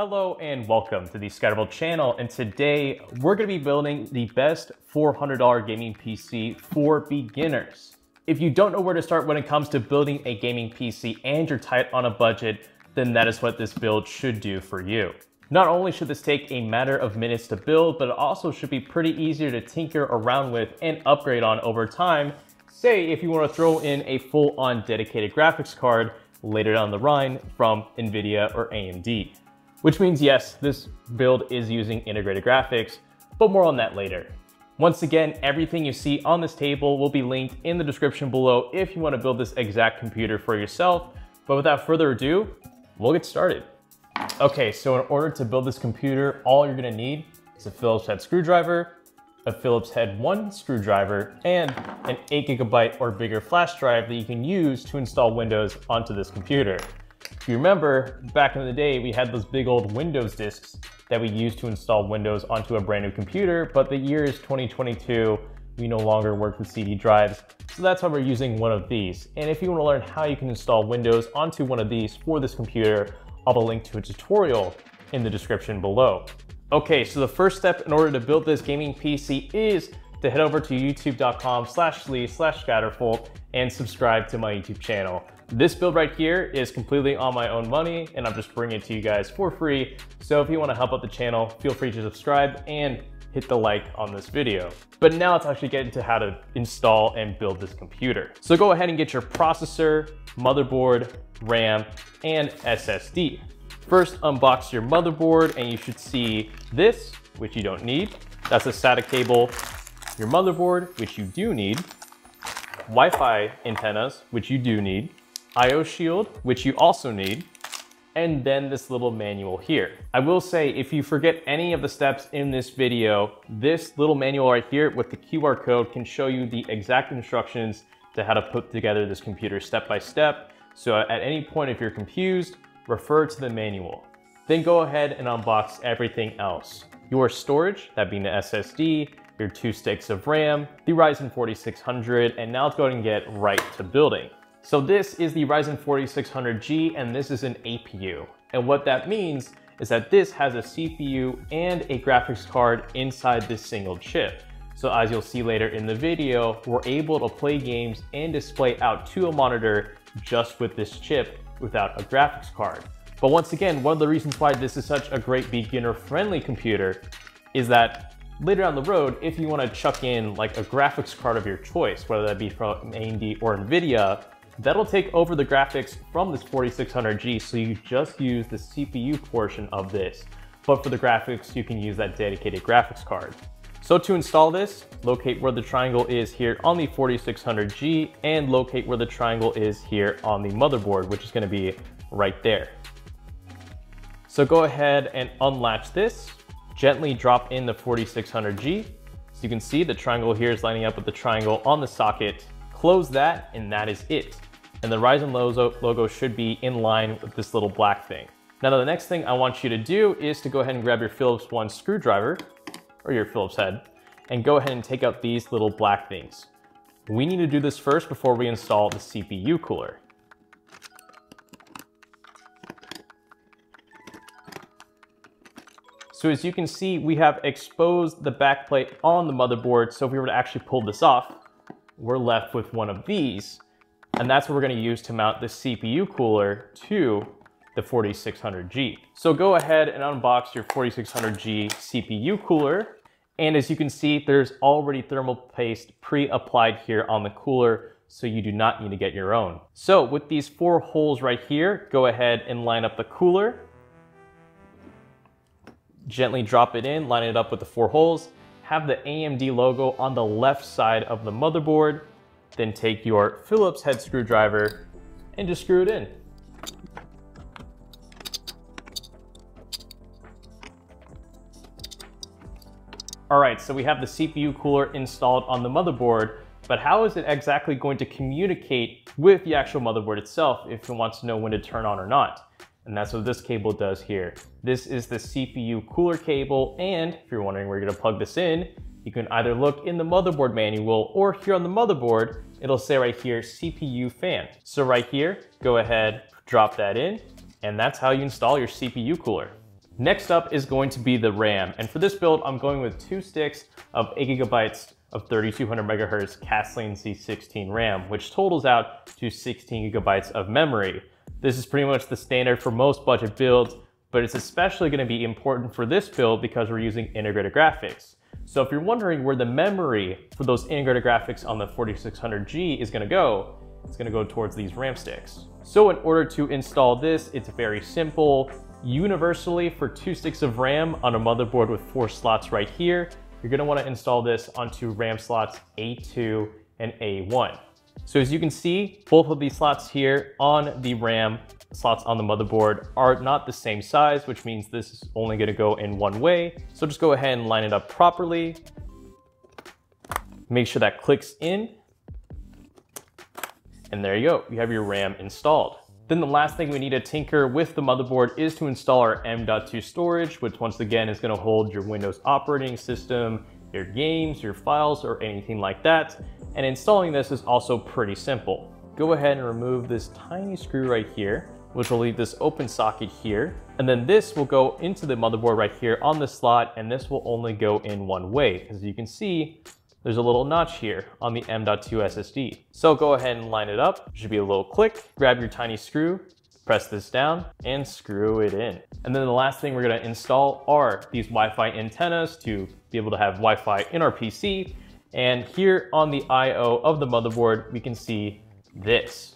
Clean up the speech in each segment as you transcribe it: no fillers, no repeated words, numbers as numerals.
Hello and welcome to the Scatterbolt channel, and today we're going to be building the best $400 gaming PC for beginners. If you don't know where to start when it comes to building a gaming PC and you're tight on a budget, then that is what this build should do for you. Not only should this take a matter of minutes to build, but it also should be pretty easier to tinker around with and upgrade on over time. Say if you want to throw in a full-on dedicated graphics card later down the line from NVIDIA or AMD. Which means yes, this build is using integrated graphics, but more on that later. Once again, everything you see on this table will be linked in the description below if you want to build this exact computer for yourself. But without further ado, we'll get started. Okay, so in order to build this computer, all you're gonna need is a Phillips head screwdriver, a Phillips head 1 screwdriver, and an 8GB or bigger flash drive that you can use to install Windows onto this computer. If you remember, back in the day, we had those big old Windows disks that we used to install Windows onto a brand new computer, but the year is 2022, we no longer work with CD drives, so that's why we're using one of these. And if you want to learn how you can install Windows onto one of these for this computer, I'll have a link to a tutorial in the description below. Okay, so the first step in order to build this gaming PC is to head over to youtube.com/sleaze/scatterbolt and subscribe to my YouTube channel. This build right here is completely on my own money and I'm just bringing it to you guys for free. So if you want to help out the channel, feel free to subscribe and hit the like on this video. But now let's actually get into how to install and build this computer. So go ahead and get your processor, motherboard, RAM, and SSD. First, unbox your motherboard and you should see this, which you don't need. That's a SATA cable. Your motherboard, which you do need. Wi-Fi antennas, which you do need. IO shield, which you also need, and then this little manual here. I will say, if you forget any of the steps in this video, this little manual right here with the QR code can show you the exact instructions to how to put together this computer step by step. So at any point if you're confused, refer to the manual. Then go ahead and unbox everything else. Your storage, that being the SSD, your 2 sticks of RAM, the Ryzen 4600, and now let's go ahead and get right to building. So this is the Ryzen 4600G and this is an APU. And what that means is that this has a CPU and a graphics card inside this single chip. So as you'll see later in the video, we're able to play games and display out to a monitor just with this chip without a graphics card. But once again, one of the reasons why this is such a great beginner-friendly computer is that later down the road, if you want to chuck in like a graphics card of your choice, whether that be from AMD or NVIDIA, that'll take over the graphics from this 4600G, so you just use the CPU portion of this. But for the graphics, you can use that dedicated graphics card. So to install this, locate where the triangle is here on the 4600G and locate where the triangle is here on the motherboard, which is going to be right there. So go ahead and unlatch this, gently drop in the 4600G. So you can see the triangle here is lining up with the triangle on the socket. Close that, and that is it. And the Ryzen logo should be in line with this little black thing. Now the next thing I want you to do is to go ahead and grab your Phillips 1 screwdriver, or your Phillips head, and go ahead and take out these little black things. We need to do this first before we install the CPU cooler. So as you can see, we have exposed the backplate on the motherboard, so if we were to actually pull this off, we're left with one of these, and that's what we're going to use to mount the CPU cooler to the 4600G. So go ahead and unbox your 4600G CPU cooler, and as you can see, there's already thermal paste pre-applied here on the cooler, so you do not need to get your own. So with these 4 holes right here, go ahead and line up the cooler. Gently drop it in, line it up with the 4 holes. Have the AMD logo on the left side of the motherboard, then take your Phillips head screwdriver and just screw it in. All right, so we have the CPU cooler installed on the motherboard, but how is it exactly going to communicate with the actual motherboard itself if it wants to know when to turn on or not? And that's what this cable does here. This is the CPU cooler cable, and if you're wondering where you're gonna plug this in, you can either look in the motherboard manual or here on the motherboard, it'll say right here, CPU fan. So right here, go ahead, drop that in, and that's how you install your CPU cooler. Next up is going to be the RAM. And for this build, I'm going with 2 sticks of 8 gigabytes of 3200 megahertz Castlane C16 RAM, which totals out to 16 gigabytes of memory. This is pretty much the standard for most budget builds, but it's especially going to be important for this build because we're using integrated graphics. So if you're wondering where the memory for those integrated graphics on the 4600G is going to go, it's going to go towards these RAM sticks. So in order to install this, it's very simple. Universally, for 2 sticks of RAM on a motherboard with 4 slots right here, you're going to want to install this onto RAM slots A2 and A1. So as you can see, both of these slots here on the RAM slots on the motherboard are not the same size, which means this is only going to go in one way. So just go ahead and line it up properly. Make sure that clicks in. And there you go, you have your RAM installed. Then the last thing we need to tinker with the motherboard is to install our M.2 storage, which once again is going to hold your Windows operating system, your games, your files, or anything like that. And installing this is also pretty simple. Go ahead and remove this tiny screw right here, which will leave this open socket here. And then this will go into the motherboard right here on the slot, and this will only go in one way. As you can see, there's a little notch here on the M.2 SSD. So go ahead and line it up. There should be a little click. Grab your tiny screw, press this down, and screw it in. And then the last thing we're gonna install are these Wi-Fi antennas to be able to have Wi-Fi in our PC. And here on the I/O of the motherboard, we can see this.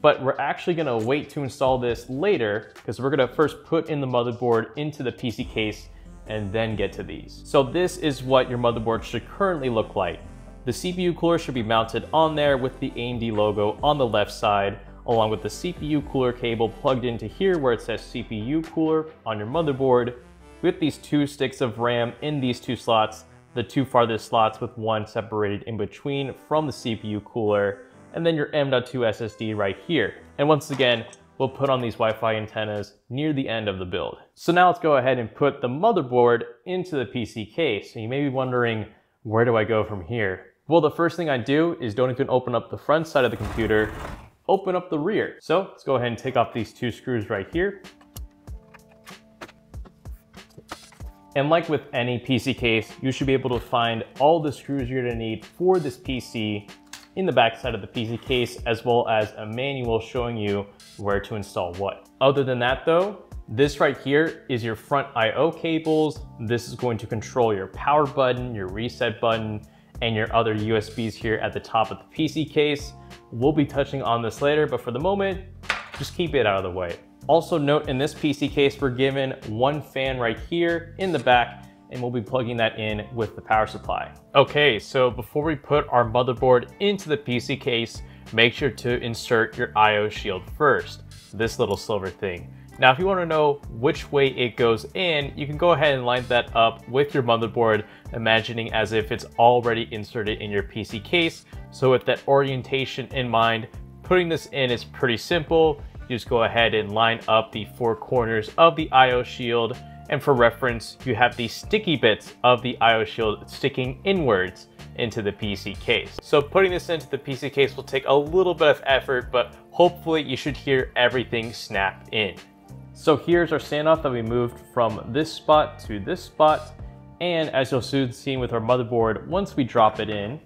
But we're actually gonna wait to install this later because we're gonna first put in the motherboard into the PC case and then get to these. So this is what your motherboard should currently look like. The CPU cooler should be mounted on there with the AMD logo on the left side, along with the CPU cooler cable plugged into here where it says CPU cooler on your motherboard, with these 2 sticks of RAM in these 2 slots, the 2 farthest slots with 1 separated in between from the CPU cooler, and then your M.2 SSD right here. And once again, we'll put on these Wi-Fi antennas near the end of the build. So now let's go ahead and put the motherboard into the PC case. So you may be wondering, where do I go from here? Well, the first thing I do is don't even open up the front side of the computer, open up the rear. So let's go ahead and take off these 2 screws right here. And like with any PC case, you should be able to find all the screws you're gonna need for this PC in the back side of the PC case, as well as a manual showing you where to install what. Other than that though, this right here is your front I/O cables. This is going to control your power button, your reset button, and your other USBs here at the top of the PC case. We'll be touching on this later, but for the moment, just keep it out of the way. Also note, in this PC case, we're given 1 fan right here in the back, and we'll be plugging that in with the power supply. Okay, so before we put our motherboard into the PC case, make sure to insert your I/O shield first, this little silver thing. Now, if you want to know which way it goes in, you can go ahead and line that up with your motherboard, imagining as if it's already inserted in your PC case. So with that orientation in mind, putting this in is pretty simple. You just go ahead and line up the 4 corners of the I/O shield. And for reference, you have the sticky bits of the I/O shield sticking inwards into the PC case. So putting this into the PC case will take a little bit of effort, but hopefully you should hear everything snapped in. So here's our standoff that we moved from this spot to this spot. And as you'll soon see with our motherboard, once we drop it in,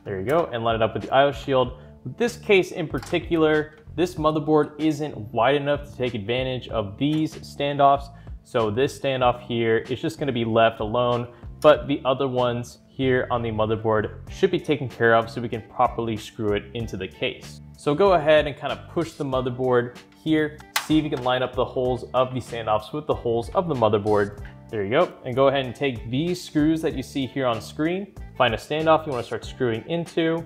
there you go, and line it up with the I/O shield. With this case in particular, this motherboard isn't wide enough to take advantage of these standoffs. So this standoff here is just gonna be left alone, but the other ones here on the motherboard should be taken care of so we can properly screw it into the case. So go ahead and kind of push the motherboard here, see if you can line up the holes of the standoffs with the holes of the motherboard. There you go. And go ahead and take these screws that you see here on screen, find a standoff you wanna start screwing into,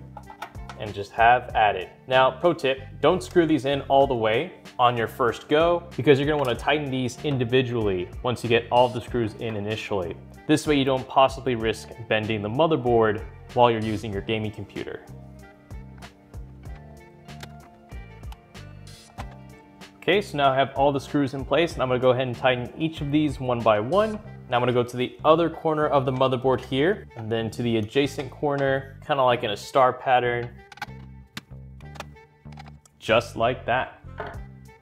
and just have at it. Now, pro tip, don't screw these in all the way on your first go because you're gonna wanna tighten these individually once you get all the screws in initially. This way you don't possibly risk bending the motherboard while you're using your gaming computer. Okay, so now I have all the screws in place and I'm gonna go ahead and tighten each of these one by one. Now I'm gonna go to the other corner of the motherboard here and then to the adjacent corner, kind of like in a star pattern. Just like that.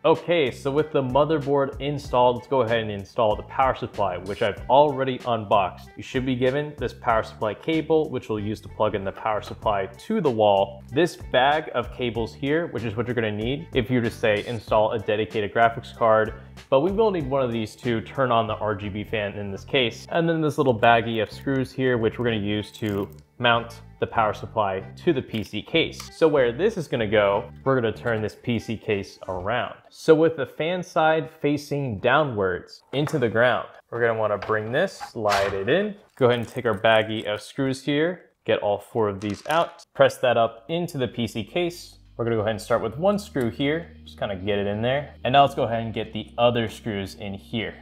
Okay, so with the motherboard installed, let's go ahead and install the power supply, which I've already unboxed. You should be given this power supply cable, which we'll use to plug in the power supply to the wall. This bag of cables here, which is what you're gonna need if you just say install a dedicated graphics card, but we will need one of these to turn on the RGB fan in this case. And then this little baggie of screws here, which we're gonna use to mount the power supply to the PC case. So where this is gonna go, we're gonna turn this PC case around. So with the fan side facing downwards into the ground, we're gonna wanna bring this, slide it in. Go ahead and take our baggie of screws here, get all 4 of these out, press that up into the PC case. We're gonna go ahead and start with 1 screw here, just kind of get it in there. And now let's go ahead and get the other screws in here.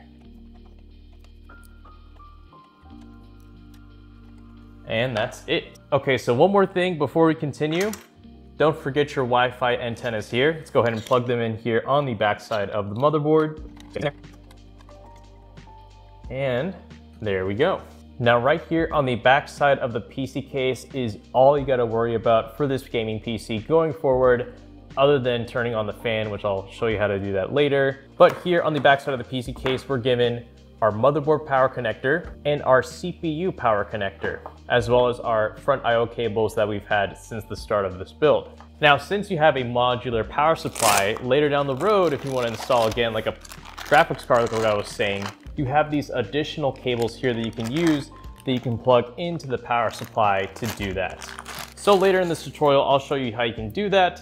And that's it. Okay, so one more thing before we continue. Don't forget your Wi-Fi antennas here. Let's go ahead and plug them in here on the back side of the motherboard. And there we go. Now right here on the back side of the PC case is all you gotta worry about for this gaming PC going forward, other than turning on the fan, which I'll show you how to do that later. But here on the back side of the PC case, we're given our motherboard power connector and our CPU power connector, as well as our front I/O cables that we've had since the start of this build. Now, since you have a modular power supply, later down the road, if you want to install again like a graphics card, like I was saying, you have these additional cables here that you can use that you can plug into the power supply to do that. So later in this tutorial, I'll show you how you can do that,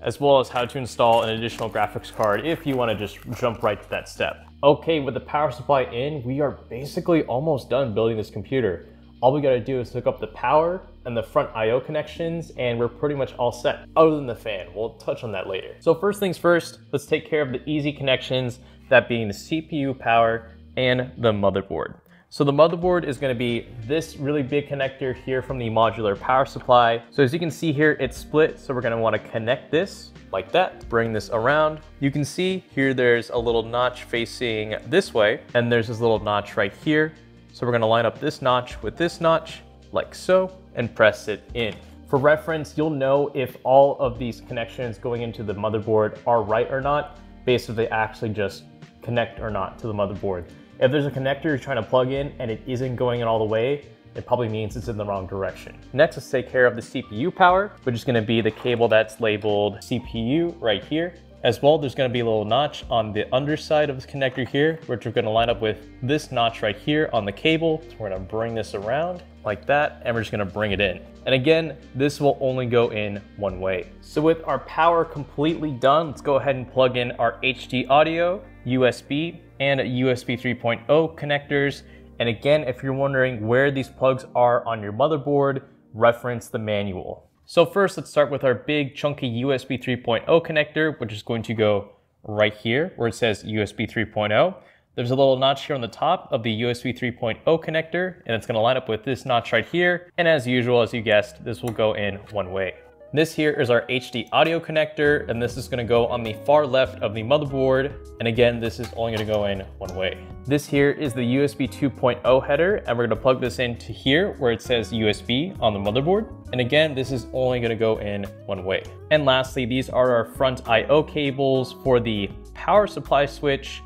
as well as how to install an additional graphics card if you want to just jump right to that step. Okay, with the power supply in, we are basically almost done building this computer. All we gotta do is hook up the power and the front I/O connections, and we're pretty much all set, other than the fan. We'll touch on that later. So first things first, let's take care of the easy connections, that being the CPU power and the motherboard. So the motherboard is gonna be this really big connector here from the modular power supply. So as you can see here, it's split. So we're gonna wanna connect this like that, bring this around. You can see here, there's a little notch facing this way, and there's this little notch right here. So we're gonna line up this notch with this notch, like so, and press it in. For reference, you'll know if all of these connections going into the motherboard are right or not, based if they actually just connect or not to the motherboard. If there's a connector you're trying to plug in and it isn't going in all the way, it probably means it's in the wrong direction. Next, let's take care of the CPU power, which is gonna be the cable that's labeled CPU right here. As well, there's gonna be a little notch on the underside of this connector here, which we're gonna line up with this notch right here on the cable. So we're gonna bring this around like that, and we're just gonna bring it in. And again, this will only go in one way. So with our power completely done, let's go ahead and plug in our HD audio, USB, and USB 3.0 connectors. And again, if you're wondering where these plugs are on your motherboard, reference the manual. So first, let's start with our big chunky USB 3.0 connector, which is going to go right here where it says USB 3.0. There's a little notch here on the top of the USB 3.0 connector, and it's gonna line up with this notch right here. And as usual, as you guessed, this will go in one way. This here is our HD audio connector, and this is gonna go on the far left of the motherboard. And again, this is only gonna go in one way. This here is the USB 2.0 header, and we're gonna plug this into here where it says USB on the motherboard. And again, this is only gonna go in one way. And lastly, these are our front I/O cables for the power supply switch,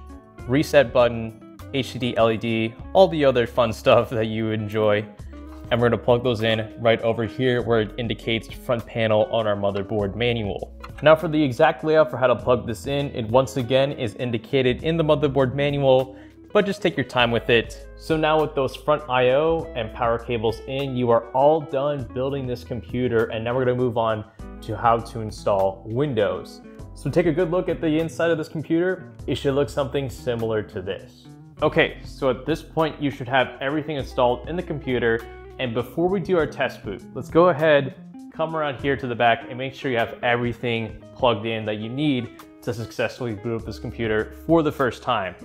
reset button, HDD LED, all the other fun stuff that you enjoy. And we're gonna plug those in right over here where it indicates front panel on our motherboard manual. Now for the exact layout for how to plug this in, it once again is indicated in the motherboard manual, but just take your time with it. So now with those front I/O and power cables in, you are all done building this computer, and now we're gonna move on to how to install Windows. So take a good look at the inside of this computer. It should look something similar to this. Okay, so at this point, you should have everything installed in the computer. And before we do our test boot, let's go ahead, come around here to the back and make sure you have everything plugged in that you need to successfully boot up this computer for the first time.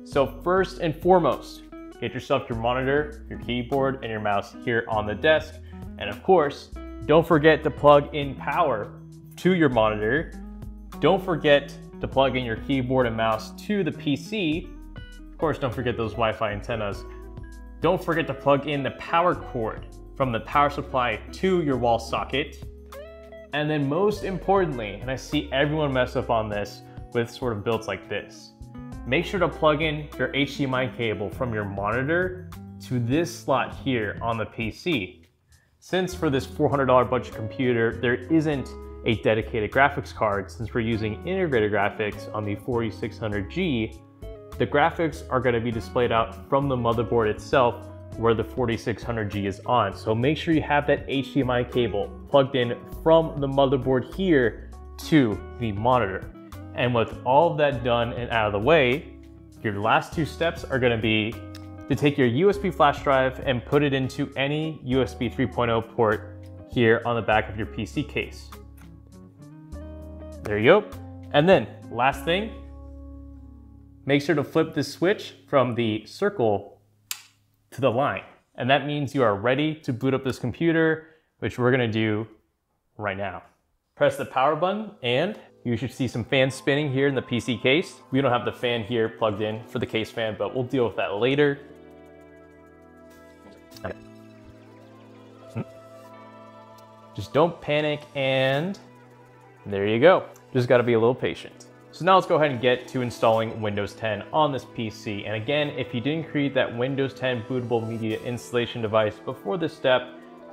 So first and foremost, get yourself your monitor, your keyboard, and your mouse here on the desk. And of course, don't forget to plug in power to your monitor. Don't forget to plug in your keyboard and mouse to the PC. Of course, don't forget those Wi-Fi antennas. Don't forget to plug in the power cord from the power supply to your wall socket. And then most importantly, and I see everyone mess up on this, with sort of builds like this. Make sure to plug in your HDMI cable from your monitor to this slot here on the PC. Since for this $400 budget computer, there isn't a dedicated graphics card, since we're using integrated graphics on the 4600G, the graphics are going to be displayed out from the motherboard itself where the 4600G is on. So make sure you have that HDMI cable plugged in from the motherboard here to the monitor. And with all of that done and out of the way, your last two steps are going to be to take your USB flash drive and put it into any USB 3.0 port here on the back of your PC case. There you go. And then last thing, make sure to flip this switch from the circle to the line. And that means you are ready to boot up this computer, which we're gonna do right now. Press the power button and you should see some fans spinning here in the PC case. We don't have the fan here plugged in for the case fan, but we'll deal with that later. Just don't panic, and there you go. Just gotta be a little patient. So now let's go ahead and get to installing Windows 10 on this PC. And again, if you didn't create that Windows 10 bootable media installation device before this step,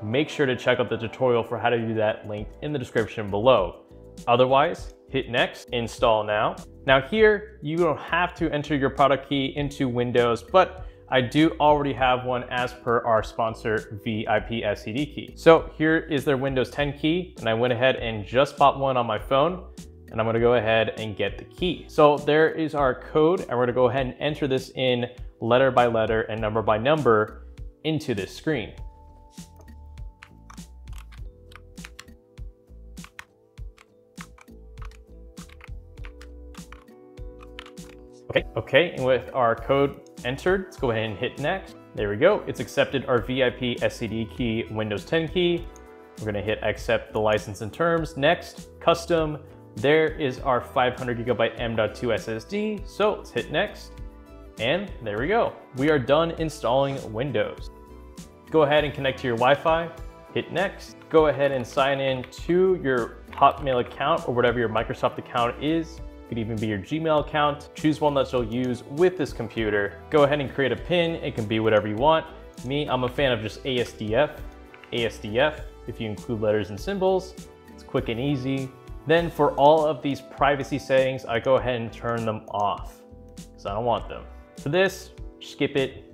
make sure to check out the tutorial for how to do that linked in the description below. Otherwise, hit next, install now. Now here, you don't have to enter your product key into Windows, but I do already have one as per our sponsor, VIP SCD key. So here is their Windows 10 key, and I went ahead and just bought one on my phone, and I'm gonna go ahead and get the key. So there is our code, and we're gonna go ahead and enter this in letter by letter and number by number into this screen. Okay, and with our code entered, let's go ahead and hit next. There we go. It's accepted our VIP SCD key, Windows 10 key. We're gonna hit accept the license and terms. Next, custom. There is our 500GB M.2 SSD. So let's hit next. And there we go. We are done installing Windows. Go ahead and connect to your Wi-Fi. Hit next. Go ahead and sign in to your Hotmail account or whatever your Microsoft account is. Could even be your Gmail account. Choose one that you'll use with this computer. Go ahead and create a PIN. It can be whatever you want. Me, I'm a fan of just ASDF. ASDF, if you include letters and symbols, it's quick and easy. Then for all of these privacy settings, I go ahead and turn them off because I don't want them. For this, skip it.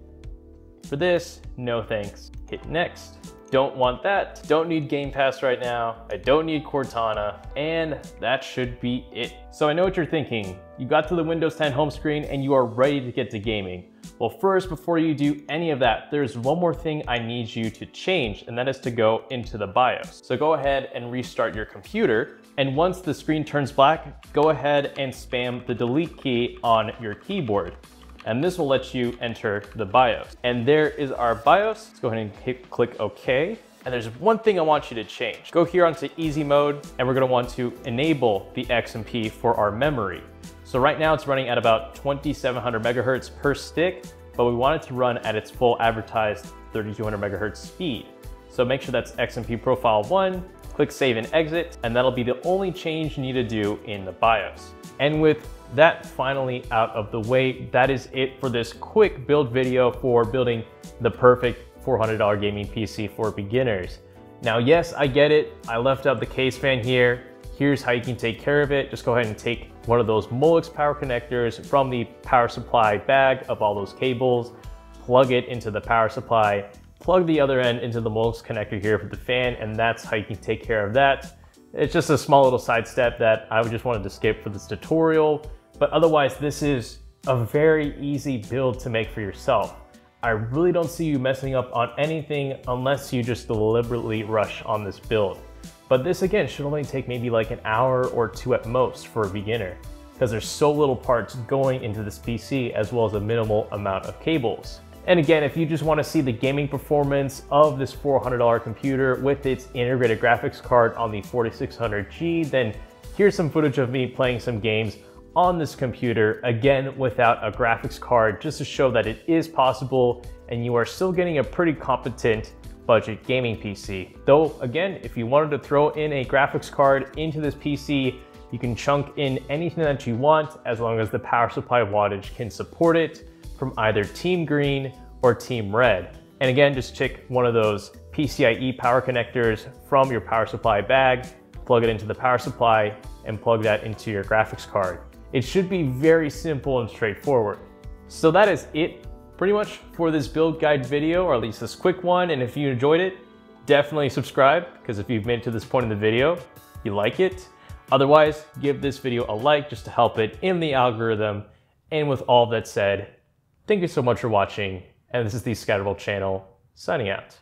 For this, no thanks. Hit next. Don't want that. Don't need Game Pass right now. I don't need Cortana, and that should be it. So I know what you're thinking. You got to the Windows 10 home screen and you are ready to get to gaming. Well, first, before you do any of that, there's one more thing I need you to change, and that is to go into the BIOS. So go ahead and restart your computer. And once the screen turns black, go ahead and spam the delete key on your keyboard. And this will let you enter the BIOS. And there is our BIOS. Let's go ahead and click OK. And there's one thing I want you to change. Go here onto easy mode, and we're gonna want to enable the XMP for our memory. So right now it's running at about 2700 megahertz per stick, but we want it to run at its full advertised 3200 megahertz speed. So make sure that's XMP profile 1, click save and exit, and that'll be the only change you need to do in the BIOS. And with that finally out of the way, that is it for this quick build video for building the perfect $400 gaming PC for beginners. Now, yes, I get it. I left out the case fan here. Here's how you can take care of it. Just go ahead and take one of those Molex power connectors from the power supply bag of all those cables, plug it into the power supply, plug the other end into the Molex connector here for the fan, and that's how you can take care of that. It's just a small little side step that I just wanted to skip for this tutorial, but otherwise this is a very easy build to make for yourself. I really don't see you messing up on anything unless you just deliberately rush on this build. But this again should only take maybe like an hour or two at most for a beginner, because there's so little parts going into this PC as well as a minimal amount of cables. And again, if you just want to see the gaming performance of this $400 computer with its integrated graphics card on the 4600G, then here's some footage of me playing some games on this computer, again without a graphics card, just to show that it is possible and you are still getting a pretty competent budget gaming PC. Though again, if you wanted to throw in a graphics card into this PC, You can chunk in anything that you want as long as the power supply wattage can support it from either Team Green or Team Red. And again, just check one of those PCIe power connectors from your power supply bag, plug it into the power supply, and plug that into your graphics card. It should be very simple and straightforward. So that is it pretty much for this build guide video, or at least this quick one. And if you enjoyed it, definitely subscribe, because if you've made it to this point in the video, you like it. Otherwise, give this video a like just to help it in the algorithm. And with all that said, thank you so much for watching. And this is the Scatterbolt channel signing out.